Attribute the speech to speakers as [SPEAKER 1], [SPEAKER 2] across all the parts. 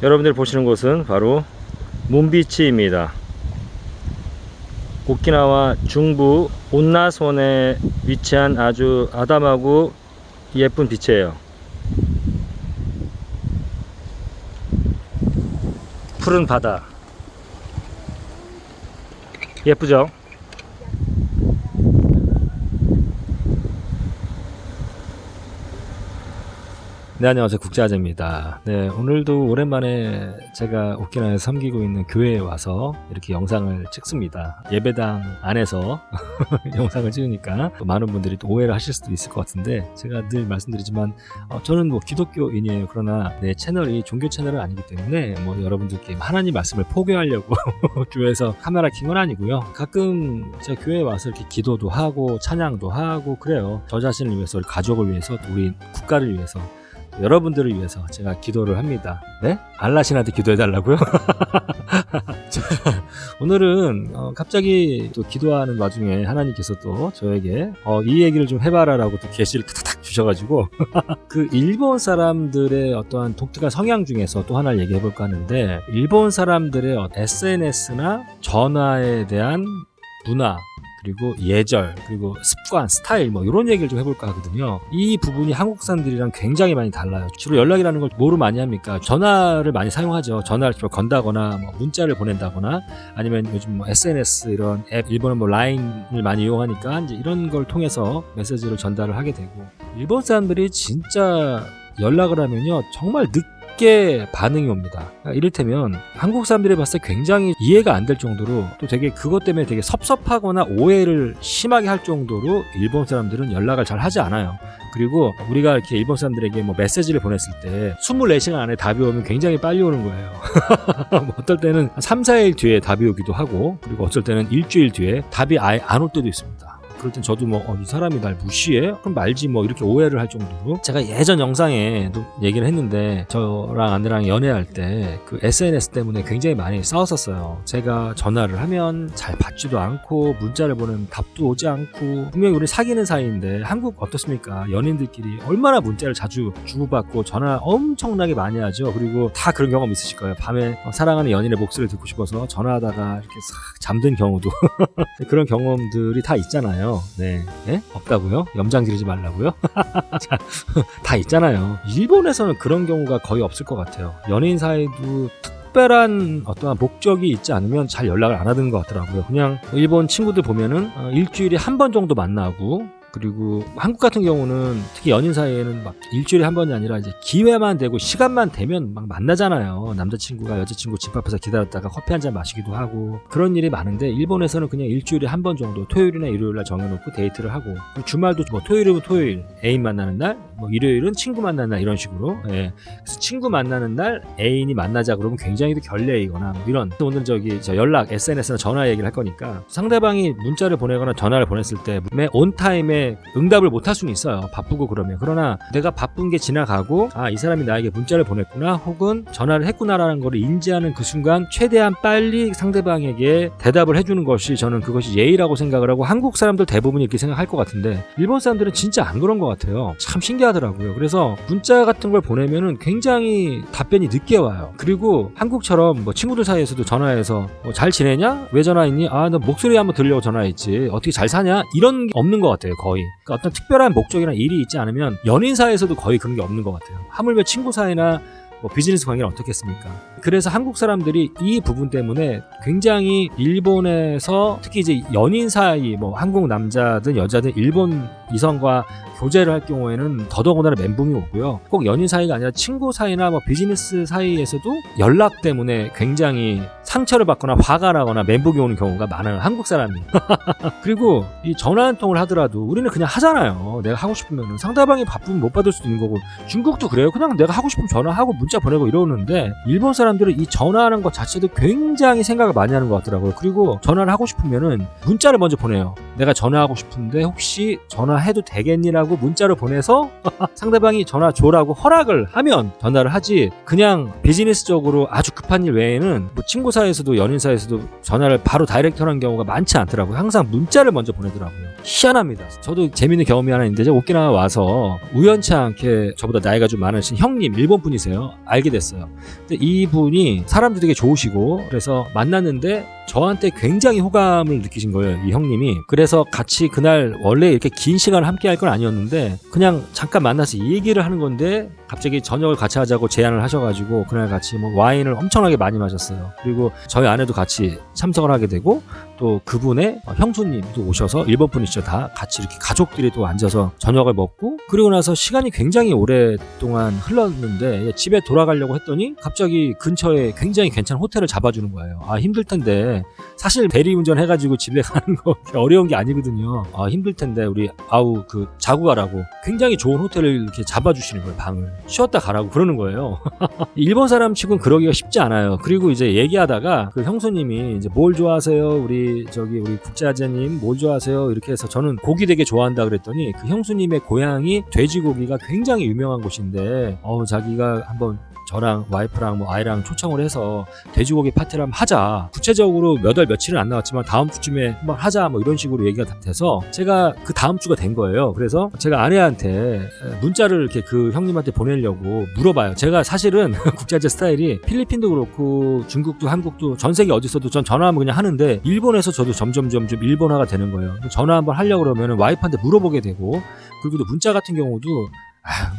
[SPEAKER 1] 여러분들이 보시는 곳은 바로 문비치입니다. 오키나와 중부 온나손에 위치한 아주 아담하고 예쁜 비치예요. 푸른 바다 예쁘죠? 네, 안녕하세요. 국제아재입니다. 네, 오늘도 오랜만에 제가 오키나와에서 섬기고 있는 교회에 와서 이렇게 영상을 찍습니다. 예배당 안에서 영상을 찍으니까 많은 분들이 또 오해를 하실 수도 있을 것 같은데, 제가 늘 말씀드리지만 저는 뭐 기독교인이에요. 그러나 내 채널이 종교 채널은 아니기 때문에 뭐 여러분들께 하나님 말씀을 포교하려고 교회에서 카메라 킨 건 아니고요. 가끔 제가 교회에 와서 이렇게 기도도 하고 찬양도 하고 그래요. 저 자신을 위해서, 우리 가족을 위해서, 또 우리 국가를 위해서, 여러분들을 위해서 제가 기도를 합니다. 네? 알라신한테 기도해달라고요? 오늘은 갑자기 또 기도하는 와중에 하나님께서 또 저에게 이 얘기를 좀 해봐라 라고 또 계시를 탁탁 주셔가지고 그 일본 사람들의 어떠한 독특한 성향 중에서 또 하나를 얘기해볼까 하는데, 일본 사람들의 SNS나 전화에 대한 문화, 그리고 예절, 그리고 습관, 스타일 뭐 이런 얘기를 좀 해볼까 하거든요. 이 부분이 한국 사람들이랑 굉장히 많이 달라요. 주로 연락이라는 걸 뭐로 많이 합니까? 전화를 많이 사용하죠. 전화를 건다거나 뭐 문자를 보낸다거나, 아니면 요즘 뭐 SNS 이런 앱, 일본은 뭐 라인을 많이 이용하니까 이제 이런 걸 통해서 메시지를 전달을 하게 되고, 일본 사람들이 진짜 연락을 하면요 정말 늦게 반응이 옵니다. 이를테면 한국 사람들이 봤을 때 굉장히 이해가 안 될 정도로, 또 되게 그것 때문에 되게 섭섭하거나 오해를 심하게 할 정도로 일본 사람들은 연락을 잘 하지 않아요. 그리고 우리가 이렇게 일본 사람들에게 뭐 메시지를 보냈을 때 24시간 안에 답이 오면 굉장히 빨리 오는 거예요. 뭐 어떨 때는 3, 4일 뒤에 답이 오기도 하고, 그리고 어쩔 때는 일주일 뒤에 답이 아예 안 올 때도 있습니다. 그럴 땐 저도 이 사람이 날 무시해? 그럼 말지 뭐, 이렇게 오해를 할 정도로. 제가 예전 영상에도 얘기를 했는데, 저랑 아내랑 연애할 때 그 SNS 때문에 굉장히 많이 싸웠었어요. 제가 전화를 하면 잘 받지도 않고, 문자를 보내면 답도 오지 않고, 분명히 우리 사귀는 사이인데, 한국 어떻습니까? 연인들끼리 얼마나 문자를 자주 주고받고 전화 엄청나게 많이 하죠. 그리고 다 그런 경험 있으실 거예요. 밤에 사랑하는 연인의 목소리를 듣고 싶어서 전화하다가 이렇게 싹 잠든 경우도 그런 경험들이 다 있잖아요. 네. 네? 없다고요? 염장 지르지 말라고요? 자, 다 있잖아요. 일본에서는 그런 경우가 거의 없을 것 같아요. 연예인 사이도 특별한 어떠한 목적이 있지 않으면 잘 연락을 안 하는 것 같더라고요. 그냥 일본 친구들 보면은 일주일에 한 번 정도 만나고, 그리고 한국 같은 경우는 특히 연인 사이에는 막 일주일에 한 번이 아니라 이제 기회만 되고 시간만 되면 막 만나잖아요. 남자친구가 여자친구 집 앞에서 기다렸다가 커피 한 잔 마시기도 하고 그런 일이 많은데, 일본에서는 그냥 일주일에 한 번 정도 토요일이나 일요일날 정해놓고 데이트를 하고, 주말도 뭐 토요일이면 토요일 애인 만나는 날, 뭐 일요일은 친구 만나는 날, 이런 식으로. 예. 그래서 친구 만나는 날 애인이 만나자 그러면 굉장히 또 결례이거나 뭐 이런. 오늘 저 연락, SNS나 전화 얘기를 할 거니까, 상대방이 문자를 보내거나 전화를 보냈을 때 온타임에 응답을 못 할 수는 있어요. 바쁘고 그러면. 그러나 내가 바쁜 게 지나가고, 이 사람이 나에게 문자를 보냈구나, 혹은 전화를 했구나라는 걸 인지하는 그 순간 최대한 빨리 상대방에게 대답을 해주는 것이, 저는 그것이 예의라고 생각을 하고, 한국 사람들 대부분이 이렇게 생각할 것 같은데 일본 사람들은 진짜 안 그런 것 같아요. 참 신기하더라고요. 그래서 문자 같은 걸 보내면은 굉장히 답변이 늦게 와요. 그리고 한국처럼 뭐 친구들 사이에서도 전화해서 잘 지내냐? 왜 전화했니? 나 목소리 한번 들으려고 전화했지. 어떻게 잘 사냐? 이런 게 없는 것 같아요. 거의. 그러니까 어떤 특별한 목적이나 일이 있지 않으면 연인 사이에서도 거의 그런 게 없는 것 같아요. 하물며 친구 사이나 뭐 비즈니스 관계는 어떻겠습니까? 그래서 한국 사람들이 이 부분 때문에 굉장히 일본에서 특히 이제 연인 사이, 뭐 한국 남자든 여자든 일본 이성과 교제를 할 경우에는 더더군다나 멘붕이 오고요. 꼭 연인 사이가 아니라 친구 사이나 뭐 비즈니스 사이에서도 연락 때문에 굉장히 상처를 받거나 화가 나거나 멘붕이 오는 경우가 많아요. 한국 사람이. 그리고 이 전화 한 통을 하더라도 우리는 그냥 하잖아요. 내가 하고 싶으면. 상대방이 바쁘면 못 받을 수도 있는 거고, 중국도 그래요. 그냥 내가 하고 싶으면 전화하고 문자 보내고 이러는데, 일본 사람들은 이 전화하는 것 자체도 굉장히 생각을 많이 하는 것 같더라고요. 그리고 전화를 하고 싶으면은 문자를 먼저 보내요. 내가 전화하고 싶은데 혹시 전화해도 되겠니라고 문자를 보내서 상대방이 전화 줘라고 허락을 하면 전화를 하지, 그냥 비즈니스적으로 아주 급한 일 외에는 뭐 친구 사이에서도 연인 사이에서도 전화를 바로 다이렉트하는 경우가 많지 않더라고요. 항상 문자를 먼저 보내더라고요. 희한합니다. 저도 재밌는 경험이 하나 있는데, 제가 오키나와 와서 우연치 않게 저보다 나이가 좀 많으신 형님, 일본 분이세요. 알게 됐어요. 근데 이분이 사람도 되게 좋으시고 그래서 만났는데 저한테 굉장히 호감을 느끼신 거예요. 이 형님이. 그래서 같이 그날 원래 이렇게 긴 시간을 함께 할 건 아니었는데 그냥 잠깐 만나서 이 얘기를 하는 건데 갑자기 저녁을 같이 하자고 제안을 하셔가지고 그날 같이 뭐 와인을 엄청나게 많이 마셨어요. 그리고 저희 아내도 같이 참석을 하게 되고 또 그분의 형수님도 오셔서 일본 분이시죠. 다 같이 이렇게 가족들이 또 앉아서 저녁을 먹고 그리고 나서 시간이 굉장히 오랫동안 흘렀는데 집에 돌아가려고 했더니 갑자기 근처에 굉장히 괜찮은 호텔을 잡아주는 거예요. 아 힘들 텐데 사실 대리운전 해가지고 집에 가는 거 어려운 게 아니거든요. 아 힘들 텐데 우리 그 자고 가라고 굉장히 좋은 호텔을 이렇게 잡아주시는 거예요. 방을 쉬었다 가라고 그러는 거예요. 일본 사람 치고는 그러기가 쉽지 않아요. 그리고 이제 얘기하다가 그 형수님이 이제 뭘 좋아하세요? 우리 국제아재님 뭘 좋아하세요? 이렇게 해서 저는 고기 되게 좋아한다 그랬더니 그 형수님의 고향이 돼지고기가 굉장히 유명한 곳인데 자기가 한번 저랑 와이프랑 뭐 아이랑 초청을 해서 돼지고기 파티를 한번 하자. 구체적으로 몇 월 며칠은 안 나왔지만 다음 주쯤에 한번 하자 뭐 이런 식으로 얘기가 돼서 제가 그 다음 주가 된 거예요. 그래서 제가 아내한테 문자를 이렇게 그 형님한테 보내려고 물어봐요. 제가 사실은 국제아재 스타일이 필리핀도 그렇고 중국도 한국도 전 세계 어디서도 전 전화하면 그냥 하는데 일본에서 저도 점점 좀 일본화가 되는 거예요. 전화 한번 하려고 그러면 와이프한테 물어보게 되고 그리고 또 문자 같은 경우도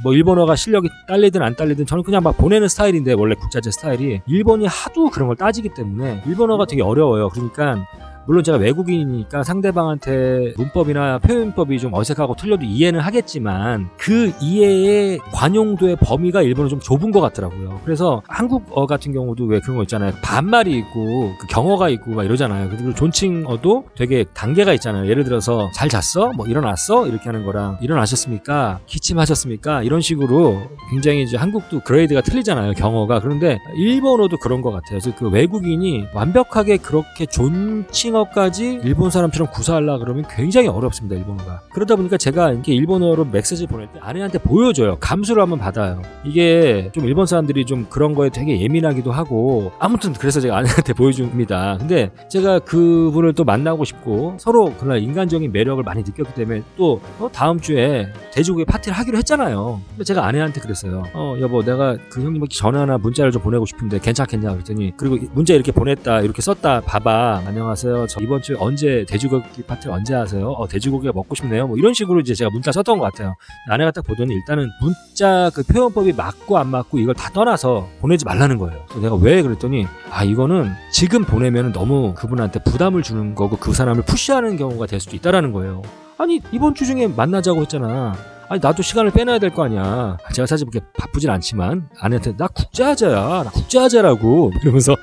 [SPEAKER 1] 뭐 일본어가 실력이 딸리든 안 딸리든 저는 그냥 막 보내는 스타일인데 원래 국제아재 스타일이 일본이 하도 그런 걸 따지기 때문에 일본어가 되게 어려워요. 그러니까 물론 제가 외국인이니까 상대방한테 문법이나 표현법이 좀 어색하고 틀려도 이해는 하겠지만 그 이해의 관용도의 범위가 일본은 좀 좁은 것 같더라고요. 그래서 한국어 같은 경우도 왜 그런 거 있잖아요. 반말이 있고 그 경어가 있고 막 이러잖아요. 그리고 존칭어도 되게 단계가 있잖아요. 예를 들어서 잘 잤어? 뭐 일어났어? 이렇게 하는 거랑 일어나셨습니까? 기침하셨습니까? 이런 식으로 굉장히 이제 한국도 그레이드가 틀리잖아요. 경어가. 그런데 일본어도 그런 것 같아요. 그래서 그 외국인이 완벽하게 그렇게 존칭 까지 일본 사람처럼 구사하려 그러면 굉장히 어렵습니다. 일본어가. 그러다 보니까 제가 이렇게 일본어로 메시지 보낼 때 아내한테 보여줘요. 감수를 한번 받아요. 이게 좀 일본 사람들이 좀 그런 거에 되게 예민하기도 하고 아무튼 그래서 제가 아내한테 보여줍니다. 근데 제가 그분을 또 만나고 싶고 서로 그날 인간적인 매력을 많이 느꼈기 때문에 또 다음 주에 돼지고기 파티를 하기로 했잖아요. 근데 제가 아내한테 그랬어요. 여보 내가 그 형님께 전화나 문자를 좀 보내고 싶은데 괜찮겠냐 그랬더니 그리고 문자 이렇게 보냈다 이렇게 썼다 봐봐. 안녕하세요. 저 이번 주에 언제 돼지고기 파티를 언제 하세요? 돼지고기가 먹고 싶네요. 뭐 이런 식으로 이제 제가 문자 썼던 것 같아요. 아내가 딱 보더니 일단은 문자 그 표현법이 맞고 안 맞고 이걸 다 떠나서 보내지 말라는 거예요. 그래서 내가 왜 그랬더니 이거는 지금 보내면 너무 그분한테 부담을 주는 거고 그 사람을 푸시하는 경우가 될 수도 있다라는 거예요. 아니 이번 주 중에 만나자고 했잖아. 아니 나도 시간을 빼놔야 될 거 아니야. 제가 사실 그렇게 바쁘진 않지만 아내한테 나 국제아재야. 나 국제아재라고 이러면서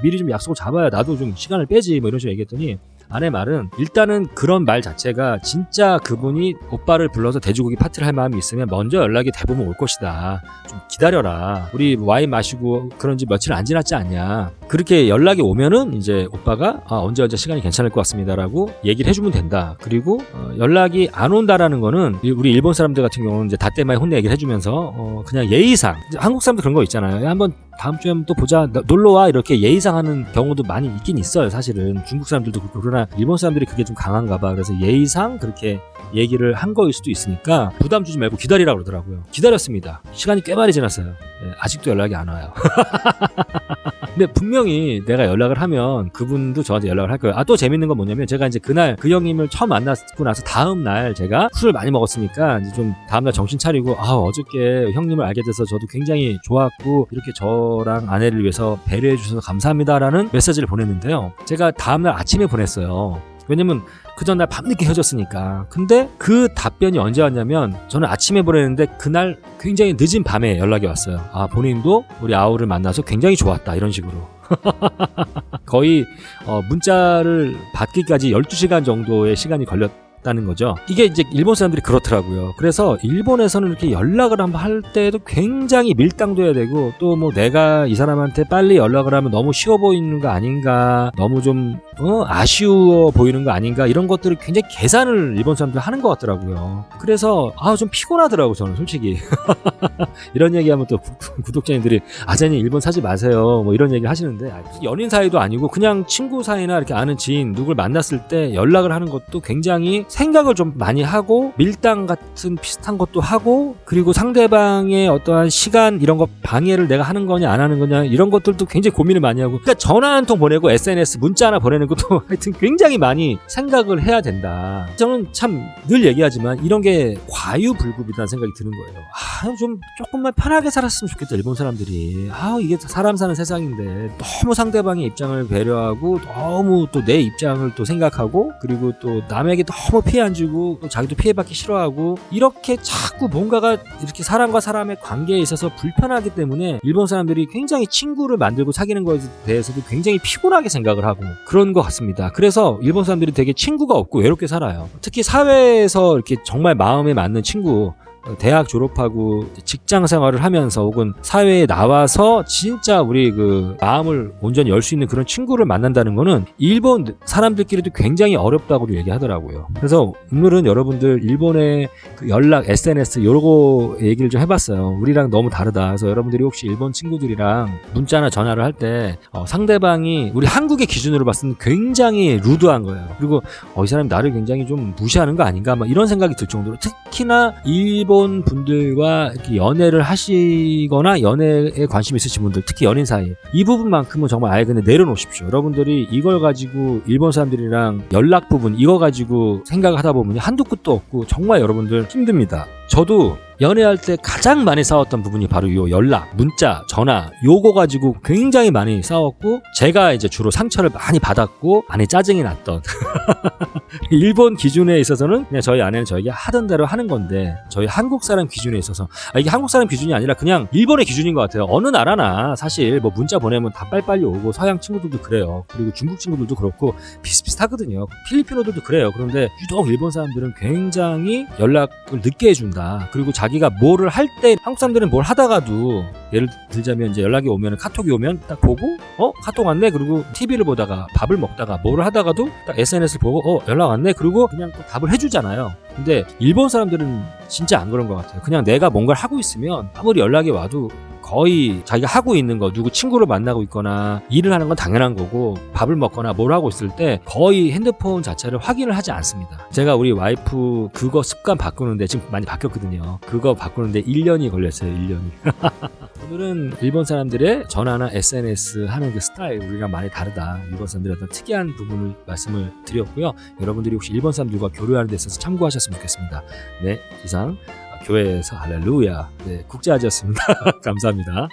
[SPEAKER 1] 미리 좀 약속을 잡아야 나도 좀 시간을 빼지 뭐 이런 식으로 얘기했더니 아내 말은 일단은 그런 말 자체가 진짜 그분이 오빠를 불러서 돼지고기 파티를 할 마음이 있으면 먼저 연락이 대부분 올 것이다. 좀 기다려라. 우리 와인 마시고 그런 지 며칠 안 지났지 않냐. 그렇게 연락이 오면은 이제 오빠가 언제 시간이 괜찮을 것 같습니다라고 얘기를 해주면 된다. 그리고 연락이 안 온다라는 거는 우리 일본 사람들 같은 경우는 이제 다때마에 혼내 얘기를 해주면서 그냥 예의상 한국 사람도 그런 거 있잖아요. 한번 다음 주에 또 보자 놀러와 이렇게 예의상 하는 경우도 많이 있긴 있어요. 사실은 중국 사람들도 그렇고 그러나 일본 사람들이 그게 좀 강한가 봐. 그래서 예의상 그렇게 얘기를 한 거일 수도 있으니까 부담 주지 말고 기다리라고 그러더라고요. 기다렸습니다. 시간이 꽤 많이 지났어요. 아직도 연락이 안 와요. 근데 분명히 내가 연락을 하면 그분도 저한테 연락을 할 거예요. 또 재밌는 건 뭐냐면 제가 이제 그날 그 형님을 처음 만났고 나서 다음 날 제가 술을 많이 먹었으니까 이제 좀 다음 날 정신 차리고 어저께 형님을 알게 돼서 저도 굉장히 좋았고 이렇게 저랑 아내를 위해서 배려해 주셔서 감사합니다라는 메시지를 보냈는데요. 제가 다음 날 아침에 보냈어요. 왜냐면 그 전날 밤늦게 헤어졌으니까. 근데 그 답변이 언제 왔냐면 저는 아침에 보냈는데 그날 굉장히 늦은 밤에 연락이 왔어요. 본인도 우리 아우를 만나서 굉장히 좋았다 이런 식으로. 거의 문자를 받기까지 12시간 정도의 시간이 걸렸다는 거죠. 이게 이제 일본 사람들이 그렇더라고요. 그래서 일본에서는 이렇게 연락을 한번 할 때도 굉장히 밀당도 해야 되고 또 뭐 내가 이 사람한테 빨리 연락을 하면 너무 쉬워 보이는 거 아닌가, 너무 좀 아쉬워 보이는 거 아닌가, 이런 것들을 굉장히 계산을 일본 사람들 하는 것 같더라고요. 그래서 좀 피곤하더라고 저는 솔직히. 이런 얘기하면 또 구독자님들이 아재님 일본 사지 마세요 뭐 이런 얘기를 하시는데 연인 사이도 아니고 그냥 친구 사이나 이렇게 아는 지인 누굴 만났을 때 연락을 하는 것도 굉장히 생각을 좀 많이 하고 밀당 같은 비슷한 것도 하고 그리고 상대방의 어떠한 시간 이런 거 방해를 내가 하는 거냐 안 하는 거냐 이런 것들도 굉장히 고민을 많이 하고 그러니까 전화 한 통 보내고 SNS 문자 하나 보내는 것도 하여튼 굉장히 많이 생각을 해야 된다. 저는 참 늘 얘기하지만 이런 게 과유불급이라는 생각이 드는 거예요. 좀 조금만 편하게 살았으면 좋겠다 일본 사람들이. 이게 사람 사는 세상인데 너무 상대방의 입장을 배려하고 너무 또 내 입장을 또 생각하고 그리고 또 남에게 너무 피해 안 주고 또 자기도 피해받기 싫어하고 이렇게 자꾸 뭔가가 이렇게 사람과 사람의 관계에 있어서 불편하기 때문에 일본 사람들이 굉장히 친구를 만들고 사귀는 것에 대해서도 굉장히 피곤하게 생각을 하고 그런 것 같습니다. 그래서 일본 사람들이 되게 친구가 없고 외롭게 살아요. 특히 사회에서 이렇게 정말 마음에 맞는 친구 대학 졸업하고 직장 생활을 하면서 혹은 사회에 나와서 진짜 우리 그 마음을 온전히 열 수 있는 그런 친구를 만난다는 거는 일본 사람들끼리도 굉장히 어렵다고 얘기하더라고요. 그래서 오늘은 여러분들 일본의 그 연락, SNS 요거 얘기를 좀 해봤어요. 우리랑 너무 다르다. 그래서 여러분들이 혹시 일본 친구들이랑 문자나 전화를 할 때 상대방이 우리 한국의 기준으로 봤을 때 굉장히 루드한 거예요. 그리고 이 사람이 나를 굉장히 좀 무시하는 거 아닌가 막 이런 생각이 들 정도로 특히나 일본 분들과 이렇게 연애를 하시거나 연애에 관심 있으신 분들 특히 연인 사이 이 부분만큼은 정말 아예 그냥 내려놓으십시오. 여러분들이 이걸 가지고 일본 사람들이랑 연락 부분 이거 가지고 생각을 하다 보면 한도 끝도 없고 정말 여러분들 힘듭니다. 저도 연애할 때 가장 많이 싸웠던 부분이 바로 요 연락, 문자, 전화 요거 가지고 굉장히 많이 싸웠고 제가 이제 주로 상처를 많이 받았고 많이 짜증이 났던 일본 기준에 있어서는 그냥 저희 아내는 저에게 하던 대로 하는 건데 저희 한국 사람 기준에 있어서 이게 한국 사람 기준이 아니라 그냥 일본의 기준인 것 같아요. 어느 나라나 사실 뭐 문자 보내면 다 빨리빨리 오고 서양 친구들도 그래요. 그리고 중국 친구들도 그렇고 비슷비슷하거든요. 필리핀어들도 그래요. 그런데 유독 일본 사람들은 굉장히 연락을 늦게 해준다. 그리고 자기가 뭐를 할 때 한국 사람들은 뭘 하다가도 예를 들자면 이제 연락이 오면 카톡이 오면 딱 보고 카톡 왔네 그리고 TV를 보다가 밥을 먹다가 뭐를 하다가도 딱 SNS를 보고 연락 왔네 그리고 그냥 또 답을 해주잖아요. 근데 일본 사람들은 진짜 안 그런 것 같아요. 그냥 내가 뭔가를 하고 있으면 아무리 연락이 와도 거의 자기가 하고 있는 거 누구 친구를 만나고 있거나 일을 하는 건 당연한 거고 밥을 먹거나 뭘 하고 있을 때 거의 핸드폰 자체를 확인을 하지 않습니다. 제가 우리 와이프 그거 습관 바꾸는데 지금 많이 바뀌었거든요. 그거 바꾸는데 1년이 걸렸어요. 1년이. 오늘은 일본 사람들의 전화나 SNS 하는 그 스타일 우리랑 많이 다르다. 일본 사람들의 어떤 특이한 부분을 말씀을 드렸고요. 여러분들이 혹시 일본 사람들과 교류하는 데 있어서 참고하셨으면 좋겠습니다. 네, 이상 교회에서 할렐루야 국제아지였습니다. 감사합니다.